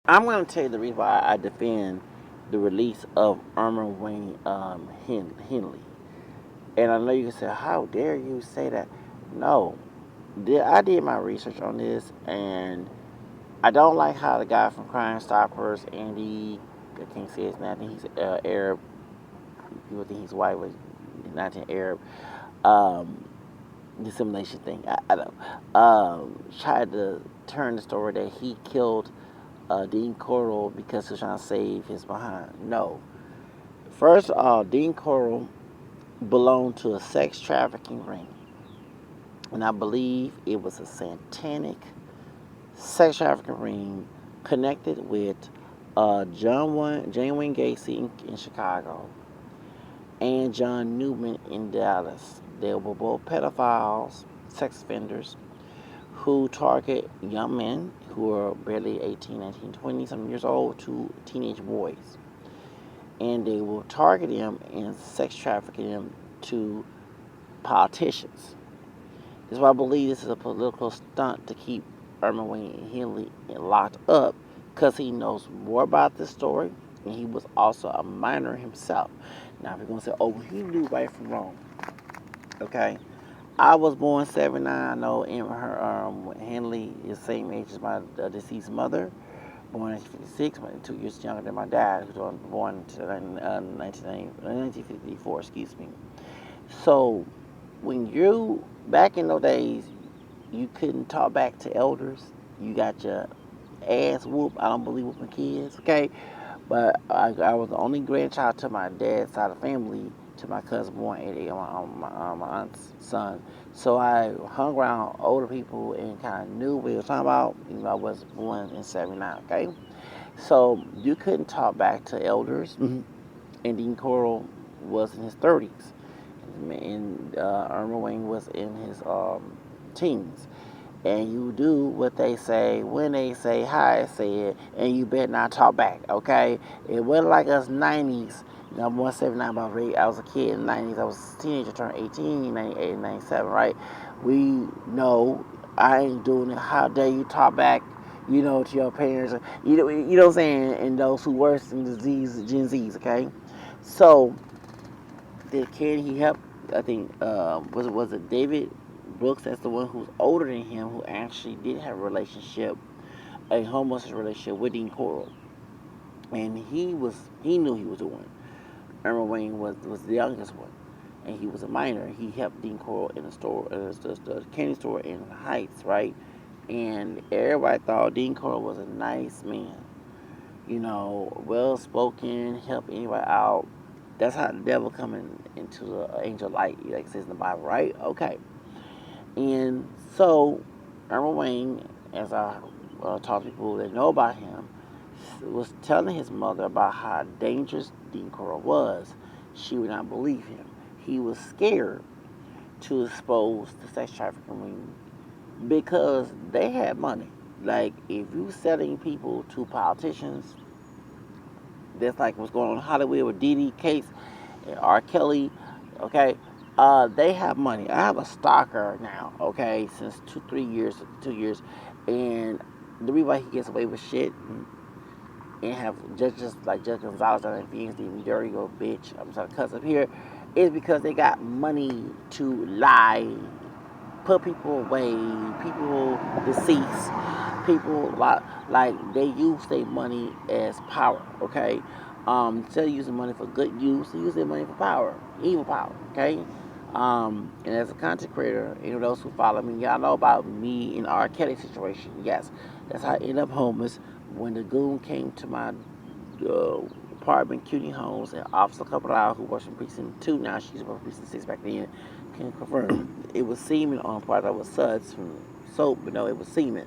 I'm going to tell you the reason why I defend the release of Elmer Wayne Henley. And I know you can say, how dare you say that? No. I did my research on this, and I don't like how the guy from Crime Stoppers, Andy, I can't say his name, I think he's Arab. People think he's white, but he's not Arab. Um, dissemination thing. I don't. Tried to turn the story that he killed Dean Coral because he was trying to save his behind. No. First of all, Dean Coral belonged to a sex trafficking ring. And I believe it was a satanic sex trafficking ring connected with Jane Wayne Gacy in Chicago and John Newman in Dallas. They were both pedophiles, sex offenders, who target young men who are barely 18, 19, 20 some years old to teenage boys. And they will target them and sex traffic them to politicians. That's why I believe this is a political stunt to keep Elmer Wayne Henley locked up because he knows more about this story and he was also a minor himself. Now, if you're going to say, oh, he knew right from wrong, okay? I was born 79. I know Henley is the same age as my deceased mother, born in 1956, but 2 years younger than my dad, who was born in 1954, excuse me. So, when you, back in those days, you couldn't talk back to elders. You got your ass whooped. I don't believe whooping kids, okay? But I was the only grandchild to my dad's side of the family, to my cousin born 88, my aunt's son. So I hung around older people and kind of knew what he was talking about, even though I was born in 79, okay? So you couldn't talk back to elders. Mm-hmm. And Dean Coral was in his 30s. And Elmer Wayne was in his teens. And you do what they say when they say how I say it, and you better not talk back, okay? It wasn't like us 90s. You know, I'm 179 about rate. I was a kid in the 90s. I was a teenager, turned 18, 98, 97, right? We know I ain't doing it. How dare you talk back, to your parents? You know what I'm saying? And those who worse than disease, Gen Zs, okay? So, the kid he helped, I think, was it David Brooks? That's the one who's older than him, who actually did have a relationship, a homosexual relationship with Dean Coral, and he knew he was doing. Elmer Wayne was the youngest one, and he was a minor. He helped Dean Coral in the store, the candy store in the Heights, right? And everybody thought Dean Coral was a nice man, well spoken, help anybody out. That's how the devil coming into the angel light, like it says in the Bible, right? Okay. And so, Elmer Wayne, as I talk to people that know about him, was telling his mother about how dangerous Dean Coral was. She would not believe him. He was scared to expose the sex trafficking ring because they had money. Like, if you selling people to politicians, that's like what's going on in Hollywood with Diddy case and R. Kelly, okay? They have money. I have a stalker now, okay, since 2 years, and the reason why he gets away with shit and have judges like Judge Gonzalez and Phoenix, the dirty old bitch, I'm sorry, cuss up here, is because they got money to lie, put people away, people deceased, people like they use their money as power, okay? Instead of using money for good use, they use their money for power, evil power, okay? And as a content creator, those who follow me, y'all know about me in R. Kelly situation. Yes, that's how I ended up homeless when the goon came to my apartment, Cutie Homes, and Officer Cabral, who works in Precinct 2 now, she's working Precinct 6 back then, can confirm. It was semen on part that was suds from soap, but no, it was semen.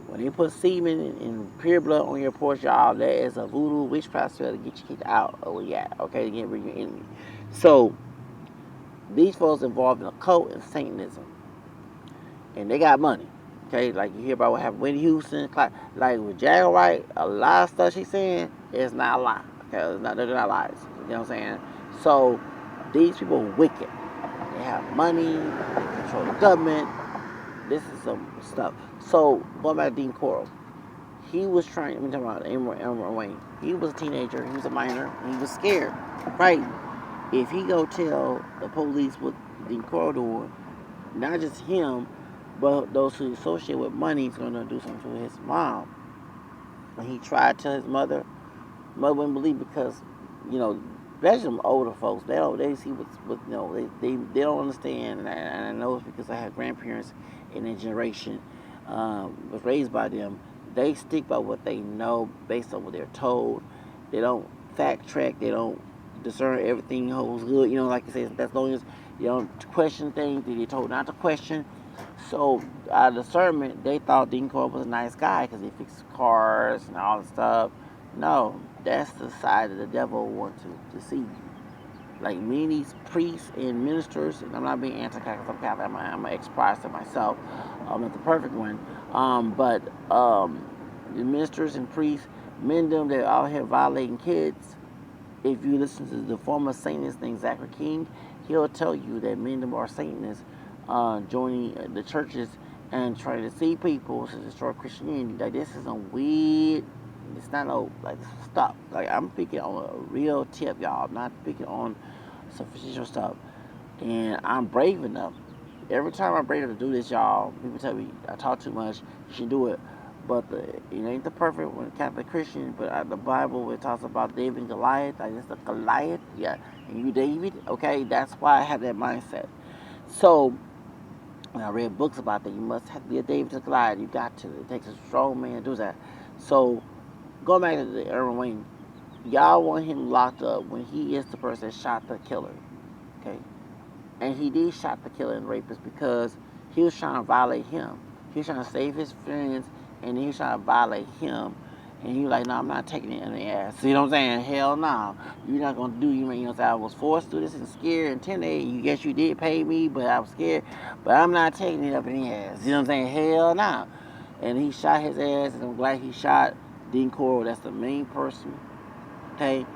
When they put semen and pure blood on your porch, y'all, that is a voodoo witchcraft spell to get you kicked out. Oh, yeah, okay, to get rid of your enemy. So, these folks involved in a cult and Satanism, and they got money. Okay, like you hear about what happened with Houston, like with Jagger White, a lot of stuff she's saying is not a lie. Okay, they're not lies. You know what I'm saying? So these people are wicked. They have money. They control the government. This is some stuff. So going back to Dean Coral, He was trying. I'm talking about Elmer Wayne. He was a teenager. He was a minor. He was scared, right? If he go tell the police what the corridor, not just him, but those who associate with money, is gonna do something to his mom. And he tried to tell his mother wouldn't believe because, you know, especially them older folks, they see what they don't understand, and I know it's because I have grandparents in their generation, was raised by them. They stick by what they know based on what they're told. They don't fact check. They don't discern everything holds good. You know, like you say, as long as you don't question things that you're told not to question. So out of discernment, they thought Dean Cole was a nice guy because he fixed cars and all the stuff. No, that's the side that the devil wants to deceive you. Like me and these priests and ministers, and I'm not being anti-Catholic, I'm Catholic, I'm an ex-Protestant myself. I'm not the perfect one. But the ministers and priests, men of them that are out here violating kids, if you listen to the former Satanist named Zachary King, he'll tell you that men of them are Satanists joining the churches and trying to see people to destroy Christianity. Like this is a weird. It's not no like stuff. Like I'm speaking on a real tip, y'all. I'm not speaking on superficial stuff. And I'm brave enough. Every time I'm brave enough to do this, y'all, people tell me I talk too much. You should do it. But it ain't the perfect one, Catholic Christian. But the Bible, it talks about David and Goliath. Like it's the Goliath, yeah. And you David, okay. That's why I have that mindset. So when I read books about that, you must have to be a David to Goliath. You got to. It takes a strong man to do that. So going back to the Elmer Wayne, y'all want him locked up when he is the person that shot the killer, okay? And he did shot the killer and rapist because he was trying to violate him. He was trying to save his friends, and he was trying to violate him. And he was like, no, I'm not taking it in the ass. You know what I'm saying? Hell no. You're not going to do, you know what I'm saying? I was forced to do this and scared and intimidated. You guess you did pay me, but I was scared. But I'm not taking it up in the ass. You know what I'm saying? Hell no. And he shot his ass, and I'm glad he shot Dean Coral. That's the main person. Okay?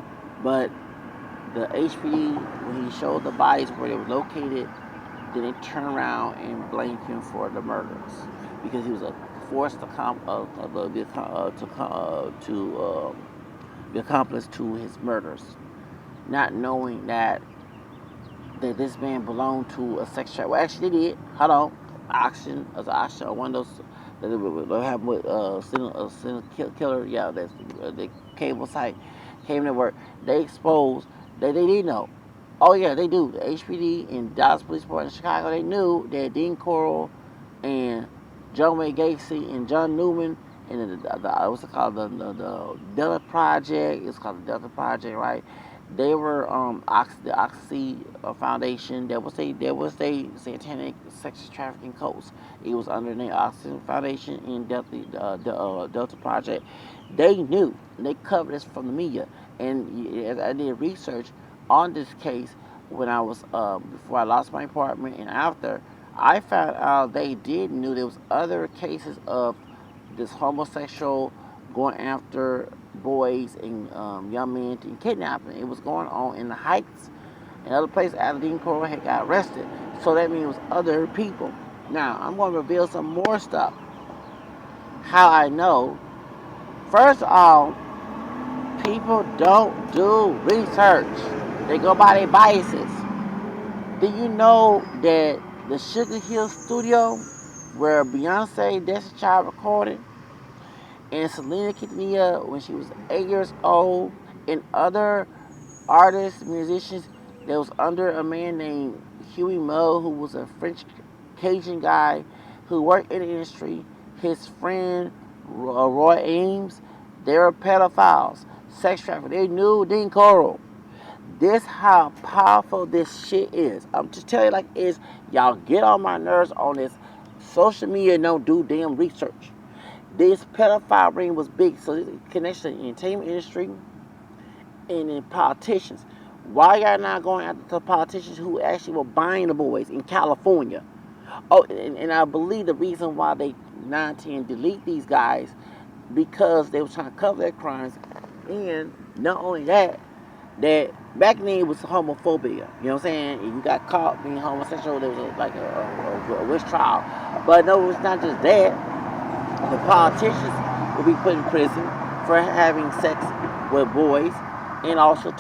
But the HPD, when he showed the bodies where they were located, then they turned around and blamed him for the murders because he was forced to be accomplice to his murders, not knowing that this man belonged to a sex trafficker. Well, actually, they did. Hold on, auction as an auction. One of those that have with killer. Yeah, that's the cable site, cable network. They exposed that they did know. Oh yeah, they do. The HPD and Dallas Police Department in Chicago, they knew that Dean Coral and John Wayne Gacy and John Newman and what's it called, the Delta Project. It's called the Delta Project, right? They were the Oxy Foundation. There was a satanic sex trafficking coast. It was under the Oxy Foundation and Delta Project. They knew. They covered this from the media. And as I did research on this case when I was before I lost my apartment and after, I found out they did knew there was other cases of this homosexual going after boys and young men and kidnapping. It was going on in the Heights and other places after Dean Coral had got arrested. So that means it was other people. Now I'm going to reveal some more stuff. How I know? First of all, people don't do research. They go by their biases. Do you know that the Sugar Hill Studio, where Beyonce, Destiny Child recorded, and Selena Quintanilla when she was 8 years old, and other artists, musicians, that was under a man named Huey Moe, who was a French Cajun guy who worked in the industry. His friend Roy Ames, they were pedophiles, sex traffickers. They knew Dean Coral. This how powerful this shit is. I'm just telling you like it is. Y'all get on my nerves on this. Social media don't do damn research. This pedophile ring was big, so this connection in the entertainment industry and in politicians. Why y'all not going after the politicians who actually were buying the boys in California? Oh, and I believe the reason why they 19 delete these guys because they were trying to cover their crimes, and not only that, that back then it was homophobia. You know what I'm saying? If you got caught being homosexual, there was a witch trial. But no, it's not just that. The politicians will be put in prison for having sex with boys, and also